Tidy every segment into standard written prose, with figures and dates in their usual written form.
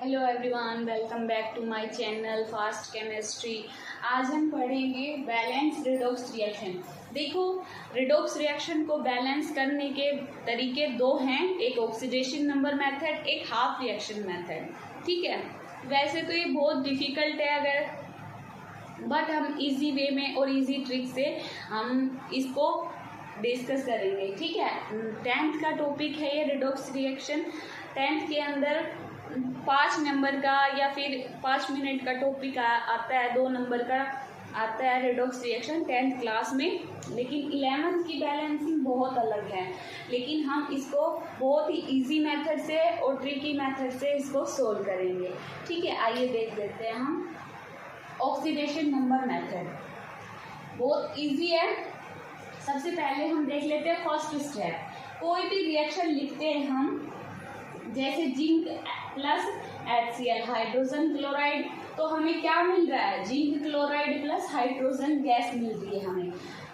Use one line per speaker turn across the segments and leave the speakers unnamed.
Hello everyone, welcome back to my channel fast chemistry. आज हम पढ़ेंगे बैलेंस रिडॉक्स रिएक्शन। देखो, रिडॉक्स रिएक्शन को बैलेंस करने के तरीके दो हैं, एक ऑक्सीडेशन नंबर मेथड, एक हाफ रिएक्शन मेथड। ठीक है, वैसे तो ये बहुत डिफिकल्ट है बट हम इजी वे में और इजी ट्रिक से हम इसको डिस्कस करेंगे। ठीक है, 10th का टॉपिक है ये रिडॉक्स रिएक्शन। 10th के अंदर 5 नंबर का या फिर 5 मिनट का टॉपिक आता है, 2 नंबर का आता है रिडॉक्स रिएक्शन 10th क्लास में। लेकिन 11th की बैलेंसिंग बहुत अलग है, लेकिन हम इसको बहुत ही इजी मेथड से और ट्रिकी मेथड से इसको सोल्व करेंगे। ठीक है, आइए देख लेते हैं हम ऑक्सीडेशन नंबर मेथड। बहुत इजी है। सबसे पहले हम देख लेते हैं फर्स्ट स्टेप। कोई भी रिएक्शन लिखते हैं हम, जैसे zinc plus HCl hydrogen chloride, तो हमें क्या मिल रहा है? Zinc chloride plus hydrogen gas मिल रही है हमें।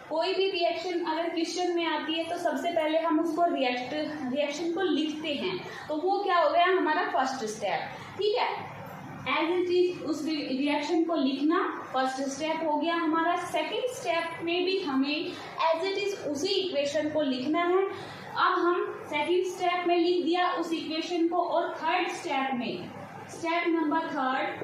कोई भी रिएक्शन अगर क्वेश्चन में आती है तो सबसे पहले हम उसको रिएक्शन को लिखते हैं, तो वो क्या हो गया हमारा फर्स्ट स्टेप। ठीक है, एज इट इज उस रिएक्शन को लिखना फर्स्ट स्टेप हो गया हमारा। सेकेंड स्टेप में भी हमें एज इट इज उसी इक्वेशन को लिखना है। अब हम सेकेंड स्टेप में लिख दिया उस इक्वेशन को, और थर्ड स्टेप में, स्टेप नंबर 3,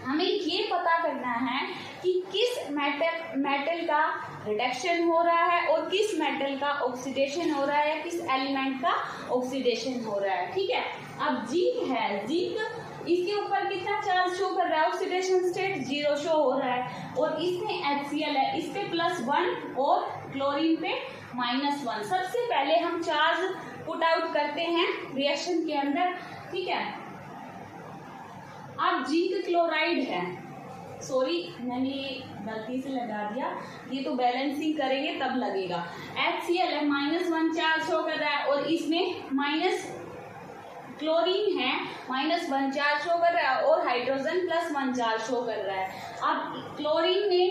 हमें ये पता करना है कि किस मेटल का रिडक्शन हो रहा है और किस मेटल का ऑक्सीडेशन हो रहा है, या किस एलिमेंट का ऑक्सीडेशन हो रहा है। ठीक है, अब जिंक है, जिंक इसके ऊपर कितना चार्ज शो कर रहा है? ऑक्सीडेशन स्टेट 0 शो हो रहा है, और इसमें HCl है, इस पे +1 और क्लोरीन पे -1। सबसे पहले हम चार्ज पुट आउट करते हैं रिएक्शन के अंदर। ठीक है, अब जिंक क्लोराइड है, सॉरी मैंने ये गलती से लगा दिया, ये तो बैलेंसिंग करेंगे तब लगेगा। HCl है, -1 चार्ज शो कर रहा है, और इसमें माइनस क्लोरीन है, -1 चार्ज शो कर रहा है, और हाइड्रोजन +1 चार्ज शो कर रहा है। अब क्लोरीन ने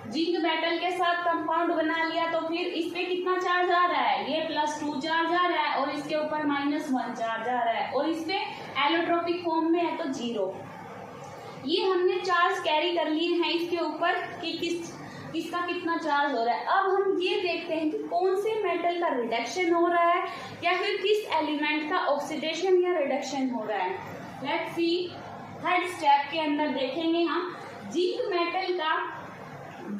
जिंक मेटल के साथ कंपाउंड बना लिया, तो फिर इस पे कितना चार्ज आ रहा है? ये +2 चार्ज आ रहा है, और इसके ऊपर -1 चार्ज आ रहा है, और इस पे एलोट्रोपिक फॉर्म में है तो 0। ये हमने चार्ज कैरी कर लिए हैं इसके ऊपर कि किसका कितना चार्ज हो रहा है। अब हम ये देखते हैं कि कौन से मेटल का रिडक्शन हो रहा है, या फिर किस एलिमेंट का ऑक्सीडेशन या रिडक्शन हो रहा है। लेट्स सी, थर्ड स्टेप के अंदर देखेंगे हम, जिंक मेटल का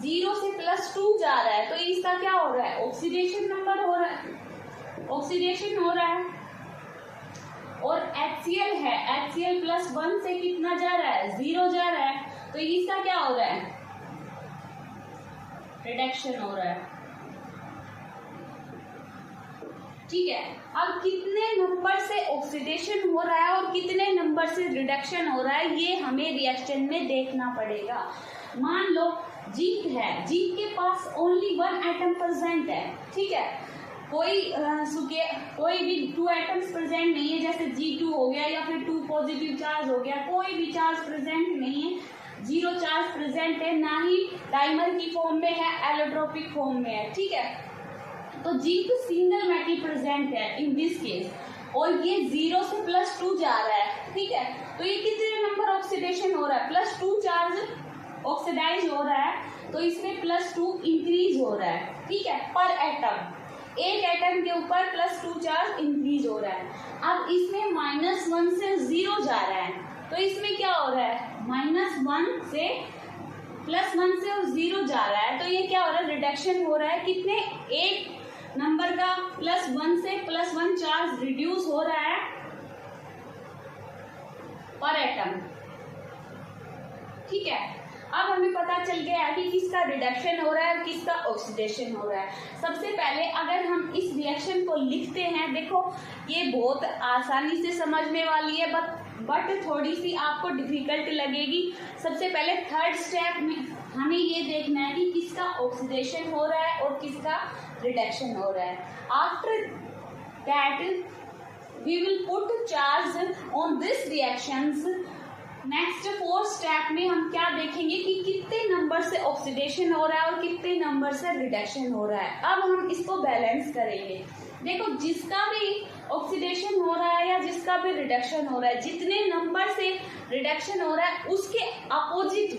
0 से +2 जा रहा है, तो इसका क्या हो रहा है? ऑक्सीडेशन नंबर हो रहा है, ऑक्सीडेशन हो रहा है। और HCl है, HCl +1 से कितना जा रहा है? 0 जा रहा है, तो इसका क्या हो रहा है? रिडक्शन हो रहा है। ठीक है, अब कितने नंबर से ऑक्सीडेशन हो रहा है और कितने नंबर से रिडक्शन हो रहा है, ये हमें रिएक्शन में देखना पड़ेगा। मान लो जिंक है, जिंक के पास ओनली 1 एटम प्रेजेंट है। ठीक है, कोई भी 2 एटम्स प्रेजेंट नहीं है, जैसे G2 हो गया या फिर 2 पॉजिटिव चार्ज हो गया, कोई भी चार्ज प्रेजेंट नहीं है, 0 चार्ज प्रेजेंट है, ना ही डाइमर की फॉर्म में है, एलोट्रोपिक फॉर्म में है। ठीक है, तो जिंक सिंगल मेटल प्रेजेंट है इन दिस केस, और ये 0 से +2 जा रहा है। ठीक है, तो ये कितने नंबर ऑक्सीडेशन हो रहा है? +2 चार्ज ऑक्सीडाइज हो रहा है, तो इसमें +2 इंक्रीज हो रहा है। ठीक है, पर एटम, एक एटम के ऊपर +2 चार्ज इंक्रीज हो रहा है। अब इसमें -1 से 0 जा रहा है, तो इसमें क्या हो रहा है? -1 से +1 से 0 जा रहा है, तो ये क्या हो रहा है? रिडक्शन हो रहा है। कितने? एक नंबर का +1 से +1 चार्ज रिड्यूस हो रहा है पर एटम। ठीक है, अब हमें पता चल गया कि किसका रिडक्शन हो रहा है और किसका ऑक्सीडेशन हो रहा है। सबसे पहले अगर हम इस रिएक्शन को लिखते हैं, देखो ये बहुत आसानी से समझने वाली है, बट थोड़ी सी आपको डिफिकल्ट लगेगी। सबसे पहले थर्ड स्टेप में हमें ये देखना है कि किसका ऑक्सीडेशन हो रहा है और किसका रिडक्शन हो रहा है। After that we will put charge on this reactions. Next 4th step में हम क्या देखेंगे कि कितने नंबर से ऑक्सीडेशन हो रहा है और कितने नंबर से रिडक्शन हो रहा है। अब हम इसको बैलेंस करेंगे। देखो, जिसका भी ऑक्सीडेशन हो रहा है या जिसका जिसका भी रिडक्शन हो रहा है, जितने नंबर से रिडक्शन हो रहा है उसके अपोजिट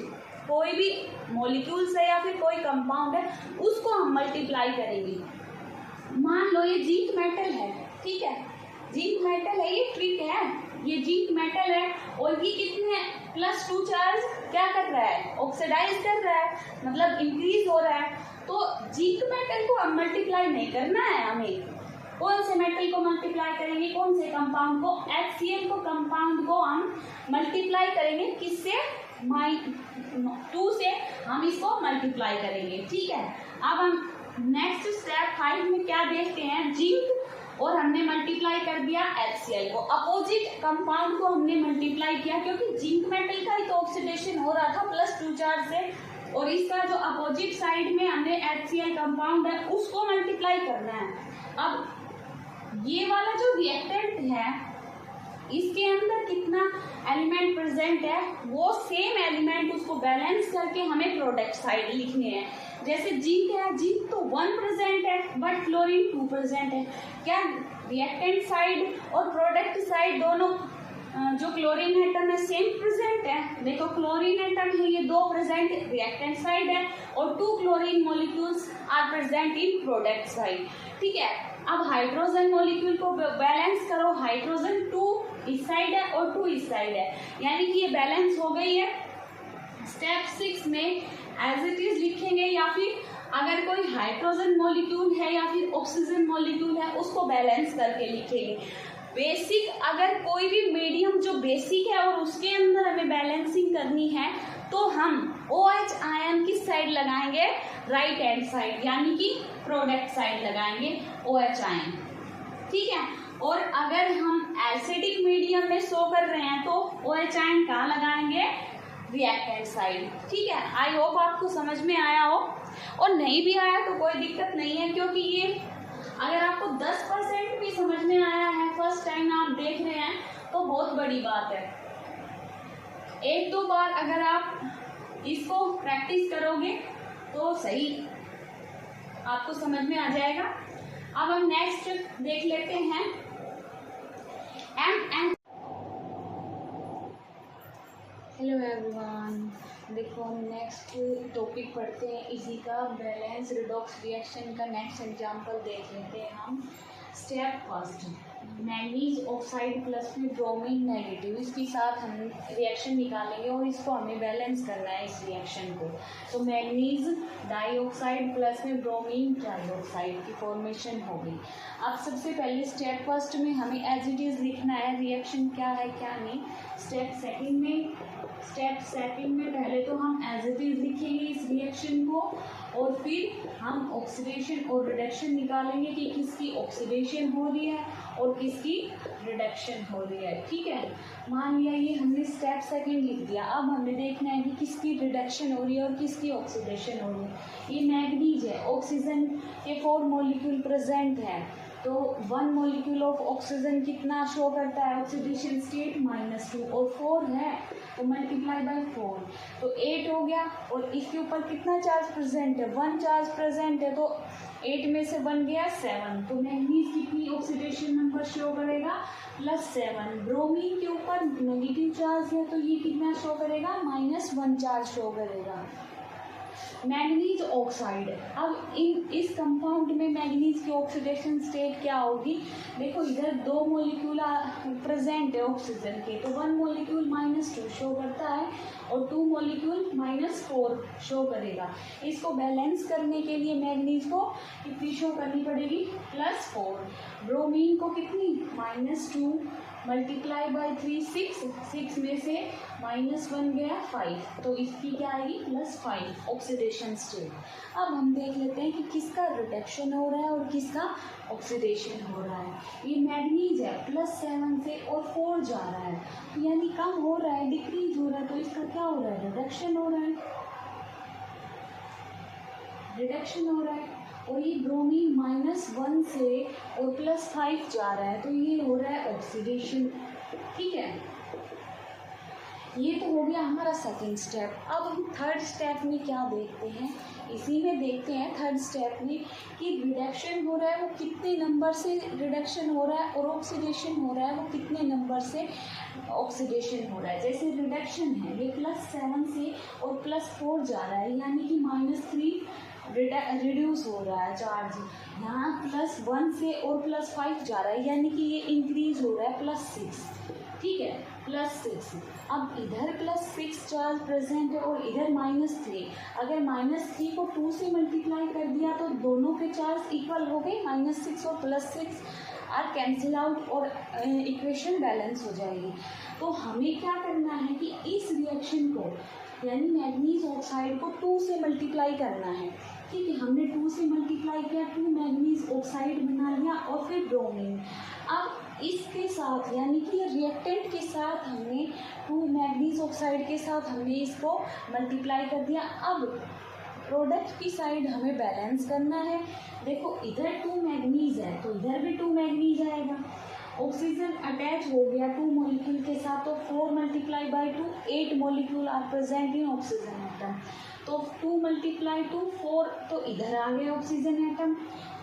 कोई भी मॉलिक्यूल्स है या फिर कोई कंपाउंड है उसको हम मल्टीप्लाई करेंगे। मान लो ये जिंक मेटल है, ठीक है, जिंक मेटल है, ये ट्रिक है, ये जिंक मेटल है और ये कितने +2 चार्ज क्या कर रहा है, ऑक्सीडाइज कर रहा है, मतलब इंक्रीज हो रहा है। तो जिंक मेटल को हम मल्टीप्लाई नहीं करना है, हमें कौन से मेटल को मल्टीप्लाई करेंगे, कौन से कंपाउंड को, HCl को कंपाउंड को हम मल्टीप्लाई करेंगे, किससे, 2 से हम इसको मल्टीप्लाई करेंगे, ठीक है। अब हम नेक्स्ट स्टेप 5 में क्या देखते हैं, जिंक और हमने मल्टीप्लाई कर दिया HCl को, अपोजिट कंपाउंड को हमने मल्टीप्लाई किया क्योंकि जिंक मेटल का ही तो ऑक्सीडेशन हो रहा था +2 चार्ज से, और इसका जो अपोजिट साइड में हमने HCl कंपाउंड है उसको मल्टीप्लाई करना है। अब ये वाला जो रिएक्टेंट है इसके अंदर कितना एलिमेंट प्रेजेंट है, वो सेम एलिमेंट उसको बैलेंस करके हमें प्रोडक्ट साइड लिखने हैं। जैसे जिंक है, जिंक तो 1 प्रेजेंट है बट क्लोरीन 2 प्रेजेंट है। क्या रिएक्टेंट साइड और प्रोडक्ट साइड दोनों जो क्लोरीन एटम है सेम प्रेजेंट है, देखो क्लोरीन एटम है ये 2 प्रेजेंट रिएक्टेंट साइड है और 2 chlorine molecules are present in product side, ठीक है। अब हाइड्रोजन मॉलिक्यूल को बैलेंस करो, हाइड्रोजन 2 इस साइड है और 2 इस साइड है, यानी कि ये बैलेंस हो गई है। स्टेप 6 में एज इट इज लिखेंगे या फिर अगर कोई हाइड्रोजन मॉलिक्यूल है या फिर ऑक्सीजन मॉलिक्यूल है उसको बैलेंस करके लिखेंगे। बेसिक अगर कोई भी मीडियम जो बेसिक है और उसके अंदर हमें बैलेंसिंग करनी है तो हम OH आयन किस साइड लगाएंगे, राइट हैंड साइड, यानी कि प्रोडक्ट साइड लगाएंगे OH आयन, ठीक है। और अगर हम एसिडिक मीडियम में शो कर रहे हैं तो OH आयन कहाँ लगाएंगे, रिएक्टेंट साइड, ठीक है। आई होप आपको समझ में आया हो, और नहीं भी आया तो कोई दिक्कत नहीं है क्योंकि ये अगर आपको 10% भी समझ में आया है, फर्स्ट टाइम आप देख रहे हैं तो बहुत बड़ी बात है। 1-2 बार अगर आप इसको प्रैक्टिस करोगे तो सही आपको समझ में आ जाएगा। अब हम नेक्स्ट देख लेते हैं एम। हेलो एवरीवन, देखो हम नेक्स्ट टॉपिक पढ़ते हैं इसी का, बैलेंस रिडॉक्स रिएक्शन का नेक्स्ट एग्जांपल देख लेते हैं हम। Step first, manganese oxide plus में ब्रोमीन नेगेटिव, इसके साथ हम रिएक्शन निकालेंगे और इसको हमें बैलेंस करना है इस रिएक्शन को। तो मैंगनीज डाइऑक्साइड प्लस में ब्रोमीन ट्राइऑक्साइड की फॉर्मेशन हो गई। अब सबसे पहले स्टेप फर्स्ट में हमें एज इट इज़ लिखना है रिएक्शन क्या है क्या नहीं। स्टेप सेकंड में पहले तो हम एज इट इज़ लिखेंगे इस रिएक्शन को और फिर हम ऑक्सीडेशन और रिडक्शन निकालेंगे कि किसकी ऑक्सीडेशन हो रही है और किसकी रिडक्शन हो रही है, ठीक है। मान लिया ये हमने स्टेप सेकंड लिख दिया, अब हमें देखना है कि किसकी रिडक्शन हो रही है और किसकी ऑक्सीडेशन हो रही है। ये मैंगनीज है, ऑक्सीजन के 4 मॉलिक्यूल प्रेजेंट है, तो 1 मॉलिक्यूल ऑफ ऑक्सीजन कितना शो करता है ऑक्सीडेशन स्टेट -2 और 4 है तो मल्टीप्लाई बाय 4 तो 8 हो गया। और इसके ऊपर कितना चार्ज प्रेजेंट है, 1 चार्ज प्रेजेंट है, तो 8 में से बन गया 7। तो मैंगनीज कितनी ऑक्सीडेशन नंबर शो करेगा, +7। ब्रोमीन के ऊपर नेगेटिव चार्ज है तो ये कितना शो करेगा, -1 चार्ज शो करेगा। मैंगनीज ऑक्साइड, अब इस कंपाउंड में मैंगनीज की ऑक्सीडेशन स्टेट क्या होगी, देखो इधर 2 मॉलिक्यूल प्रेजेंट है ऑक्सीजन के, तो 1 मॉलिक्यूल -2 शो करता है और 2 मॉलिक्यूल -4 शो करेगा। इसको बैलेंस करने के लिए मैंगनीज को कितनी शो करनी पड़ेगी, +4। ब्रोमीन को कितनी, -2 मल्टीप्लाई बाय 3 6 में से -1 गया 5, तो इसकी क्या आएगी, +5 ऑक्सीडेशन स्टेट। अब हम देख लेते हैं कि किसका रिडक्शन हो रहा है और किसका ऑक्सीडेशन हो रहा है। ये मैंगनीज है, +7 से और 4 जा रहा है, तो यानी कम हो रहा है, डिक्रीज हो रहा है, तो इसका क्या हो रहा है, रिडक्शन हो रहा है, रिडक्शन हो रहा है। और ये ब्रोमीन -1 से और +5 जा रहा है, तो ये हो रहा है ऑक्सीडेशन, ठीक है। ये तो हो गया हमारा सेकंड स्टेप। अब हम थर्ड स्टेप में क्या देखते हैं, इसी में देखते हैं थर्ड स्टेप में कि रिडक्शन हो रहा है वो कितने नंबर से रिडक्शन हो रहा है और ऑक्सीडेशन हो रहा है वो कितने नंबर से ऑक्सीडेशन हो रहा है। जैसे रिडक्शन है ये +7 से और +4 जा रहा है, यानी कि -3 रिड्यूस हो रहा है चार्ज। यहाँ +1 से और +5 जा रहा है, यानी कि ये इंक्रीज हो रहा है +6, ठीक है, +6। अब इधर +6 चार्ज प्रेजेंट है और इधर -3। अगर -3 को 2 से मल्टीप्लाई कर दिया तो दोनों के चार्ज इक्वल हो गए, -6 और +6 आर कैंसिल आउट और इक्वेशन बैलेंस हो जाएगी। तो हमें क्या करना है कि इस रिएक्शन को यानी मैग्नीज ऑक्साइड को 2 से मल्टीप्लाई करना है, ठीक है। हमने 2 से मल्टीप्लाई किया, 2 मैग्नीज ऑक्साइड बना लिया और फिर ब्रोमीन। अब इसके साथ यानी कि रिएक्टेंट के साथ हमने 2 मैग्नीज ऑक्साइड के साथ हमने इसको मल्टीप्लाई कर दिया। अब प्रोडक्ट की साइड हमें बैलेंस करना है। देखो इधर 2 मैग्नीज है तो इधर भी 2 मैग्नीज आएगा। ऑक्सीजन अटैच हो गया 2 मॉलिक्यूल के साथ, तो 4 × 2 8 molecule are present in oxygen atom. तो 2 × 2 4, तो इधर आ गए ऑक्सीजन एटम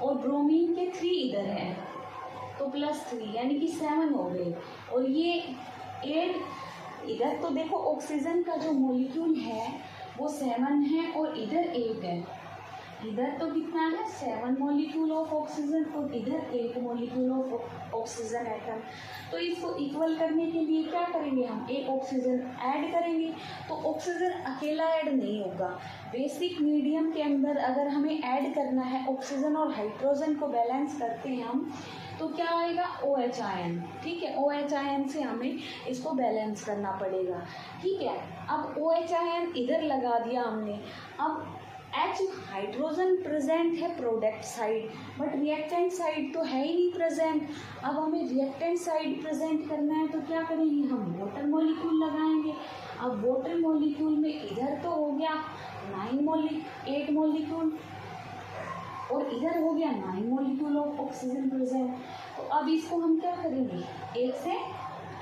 और ब्रोमीन के 3 इधर है तो +3 यानी कि 7 हो गए। और ये 8 इधर, तो देखो ऑक्सीजन का जो मॉलिक्यूल है वो 7 है और इधर 8 है। इधर तो कितना है 7 मॉलिक्यूल ऑफ ऑक्सीजन और इधर 8 मॉलिक्यूल ऑफ ऑक्सीजन एटम। तो इसको इक्वल करने के लिए क्या करेंगे, हम एक ऑक्सीजन ऐड करेंगे। तो ऑक्सीजन अकेला ऐड नहीं होगा, बेसिक मीडियम के अंदर अगर हमें ऐड करना है ऑक्सीजन और हाइड्रोजन को बैलेंस करते हैं हम, तो क्या आएगा OH आयन, ठीक है। OH आयन से हमें इसको बैलेंस करना पड़ेगा, ठीक है। अब OH आयन इधर लगा दिया हमने। अब H हाइड्रोजन प्रेजेंट है product side, but reactant side तो है ही नहीं प्रेजेंट। अब हमें रिएक्टेंट साइड प्रेजेंट करना है तो क्या करेंगे, हम वाटर मॉलिक्यूल लगाएंगे। अब वाटर मॉलिक्यूल में इधर तो हो गया 8 मॉलिक्यूल और इधर हो गया 9 मॉलिक्यूल ऑफ ऑक्सीजन प्रेजेंट। तो अब इसको हम क्या करेंगे, एक से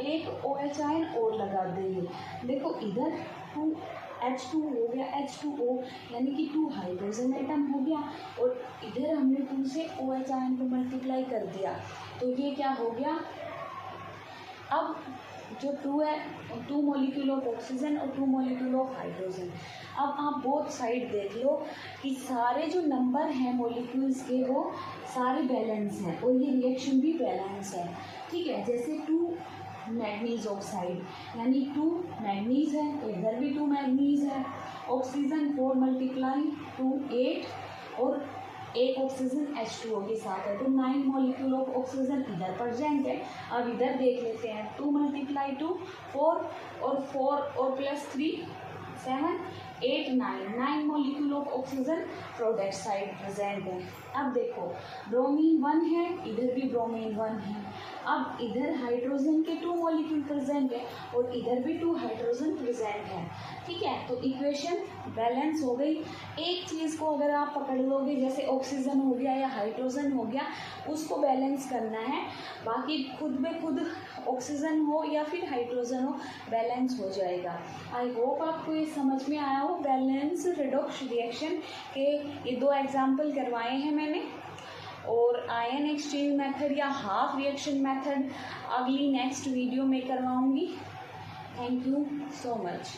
एक OH आयन और लगा देंगे। देखो इधर 2H2 हो गया, H2O यानी कि 2 हाइड्रोजन एटम हो गया और इधर हमने 2 से OH आयन को मल्टीप्लाई कर दिया तो ये क्या हो गया। अब जो 2 है 2 मॉलिक्यूल ऑफ ऑक्सीजन और 2 मॉलिक्यूल ऑफ हाइड्रोजन। अब आप बोथ साइड देख लो कि सारे जो नंबर हैं मॉलिक्यूल्स के वो सारे बैलेंस हैं और ये रिएक्शन भी बैलेंस है, ठीक है। जैसे 2 मैग्नीज ऑक्साइड यानी 2 मैग्नीज है तो इधर भी 2 मैग्नीज है। ऑक्सीजन 4 × 2 8 और एक ऑक्सीजन H2O के साथ है तो 9 मॉलिक्यूल ऑफ ऑक्सीजन इधर प्रेजेंट है। अब इधर देख लेते हैं 2 × 2 4 और 4 और +3 7 8 9 molecule of oxygen product side present है। अब देखो ब्रोमीन 1 है, इधर भी ब्रोमीन 1 है। अब इधर हाइड्रोजन के 2 मॉलिक्यूल प्रेजेंट है और इधर भी 2 हाइड्रोजन प्रेजेंट है, ठीक है। तो इक्वेशन बैलेंस हो गई। एक चीज़ को अगर आप पकड़ लोगे जैसे ऑक्सीजन हो गया या हाइड्रोजन हो गया, उसको बैलेंस करना है, बाकी खुद में खुद ऑक्सीजन हो या फिर हाइड्रोजन हो बैलेंस हो जाएगा। आई होप आपको ये समझ में आया हो। बैलेंस रिडॉक्स रिएक्शन के ये 2 एग्जाम्पल करवाए हैं मैंने और आयन एक्सचेंज मेथड या हाफ रिएक्शन मेथड अगली नेक्स्ट वीडियो में करवाऊंगी। Thank you so much.